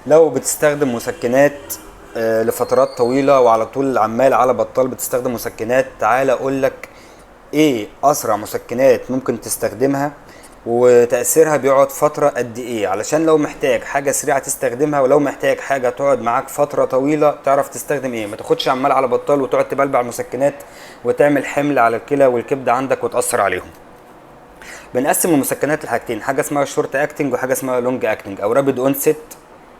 لو بتستخدم مسكنات لفترات طويلة وعلى طول عمال على بطال بتستخدم مسكنات، تعال اقولك ايه اسرع مسكنات ممكن تستخدمها وتأثيرها بيقعد فترة قد ايه، علشان لو محتاج حاجة سريعة تستخدمها ولو محتاج حاجة تقعد معاك فترة طويلة تعرف تستخدم ايه. ما تاخدش عمال على بطال وتقعد تبلبع مسكنات وتعمل حمل على الكلى والكبدة عندك وتأثر عليهم. بنقسم المسكنات لحاجتين، حاجة اسمها شورت اكتنج وحاجة اسمها لونج اكتنج او رابيد اونست،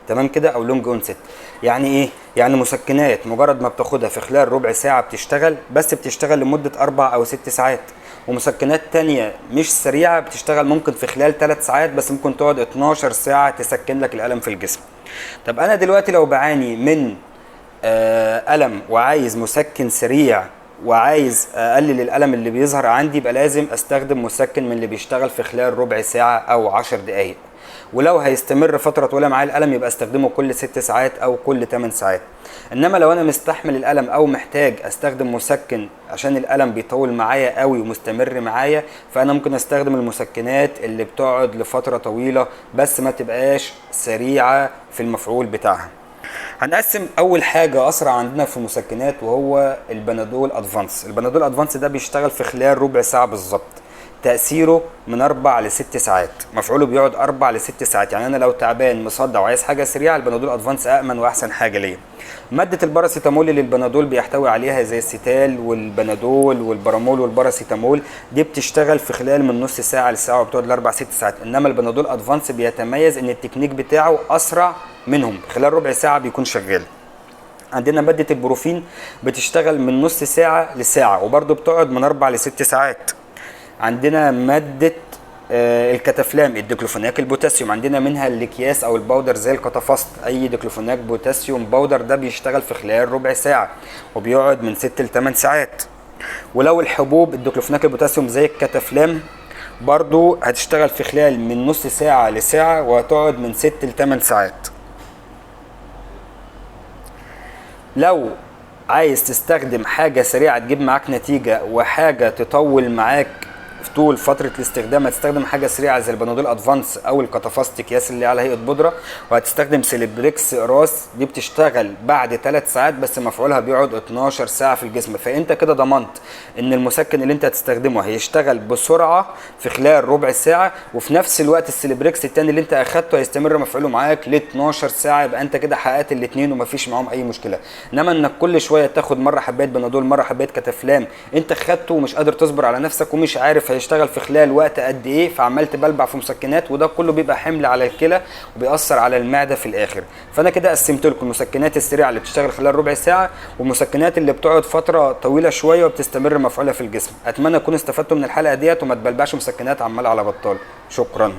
تمام كده، او لونج اونست. يعني ايه؟ يعني مسكنات مجرد ما بتاخدها في خلال ربع ساعة بتشتغل، بس بتشتغل لمدة 4 أو 6 ساعات. ومسكنات تانية مش سريعة بتشتغل ممكن في خلال 3 ساعات بس ممكن تقعد 12 ساعة تسكن لك الألم في الجسم. طب أنا دلوقتي لو بعاني من ألم وعايز مسكن سريع وعايز اقلل الالم اللي بيظهر عندي، يبقى لازم استخدم مسكن من اللي بيشتغل في خلال ربع ساعة او 10 دقايق. ولو هيستمر فترة طويلة معايا الالم يبقى استخدمه كل 6 ساعات او كل 8 ساعات. انما لو انا مستحمل الالم او محتاج استخدم مسكن عشان الالم بيطول معايا قوي ومستمر معايا، فانا ممكن استخدم المسكنات اللي بتقعد لفترة طويلة بس ما تبقاش سريعة في المفعول بتاعها. هنقسم اول حاجه اسرع عندنا في المسكنات وهو البنادول ادفانس. البنادول ادفانس ده بيشتغل في خلال ربع ساعه بالظبط، تاثيره من 4 ل 6 ساعات، مفعوله بيقعد 4 ل 6 ساعات. يعني انا لو تعبان مصدع وعايز حاجه سريعه البنادول ادفانس امن واحسن حاجه ليا. ماده الباراسيتامول اللي البنادول بيحتوي عليها زي السيتال والبنادول والبرامول والباراسيتامول دي بتشتغل في خلال من نص ساعه لساعه وبتقعد ل4 6 ساعات. انما البنادول ادفانس بيتميز ان التكنيك بتاعه اسرع منهم، خلال ربع ساعه بيكون شغال. عندنا ماده البروفين بتشتغل من نص ساعه لساعه وبرده بتقعد من 4 ل 6 ساعات. عندنا ماده الكتافلام الديكلوفيناك البوتاسيوم، عندنا منها الاكياس او الباودر زي الكتافاست. اي ديكلوفيناك بوتاسيوم باودر ده بيشتغل في خلال ربع ساعه وبيقعد من 6 ل 8 ساعات. ولو الحبوب الديكلوفيناك البوتاسيوم زي الكتافلام برضو هتشتغل في خلال من نص ساعه لساعه وهتقعد من 6 ل 8 ساعات. لو عايز تستخدم حاجة سريعة تجيب معاك نتيجة وحاجة تطول معاك في طول فترة الاستخدام، هتستخدم حاجة سريعة زي البنادول ادفانس او الكتافاست اكياس اللي على هيئة بودرة، وهتستخدم سيلبريكس راس دي بتشتغل بعد 3 ساعات بس مفعولها بيقعد 12 ساعة في الجسم. فانت كده ضمنت ان المسكن اللي انت هتستخدمه هيشتغل بسرعة في خلال ربع ساعة، وفي نفس الوقت السيلبريكس التاني اللي انت اخدته هيستمر مفعوله معاك ل 12 ساعة. يبقى انت كده حققت الاثنين ومفيش معاهم اي مشكلة. انما انك كل شوية تاخد مرة حباية بنادول مرة حباية كتافلام انت خدته ومش قادر تصبر على نفسك ومش عارف هيشتغل في خلال وقت قد ايه، فعمال تبلبع في مسكنات وده كله بيبقى حمل على الكلى وبيأثر على المعده في الاخر. فانا كده قسمت لكم المسكنات السريعه اللي بتشتغل خلال ربع ساعه والمسكنات اللي بتقعد فتره طويله شويه وبتستمر مفعولها في الجسم. اتمنى تكونوا استفدتوا من الحلقه ديت وما تبلبعش مسكنات عمال على بطال. شكرا.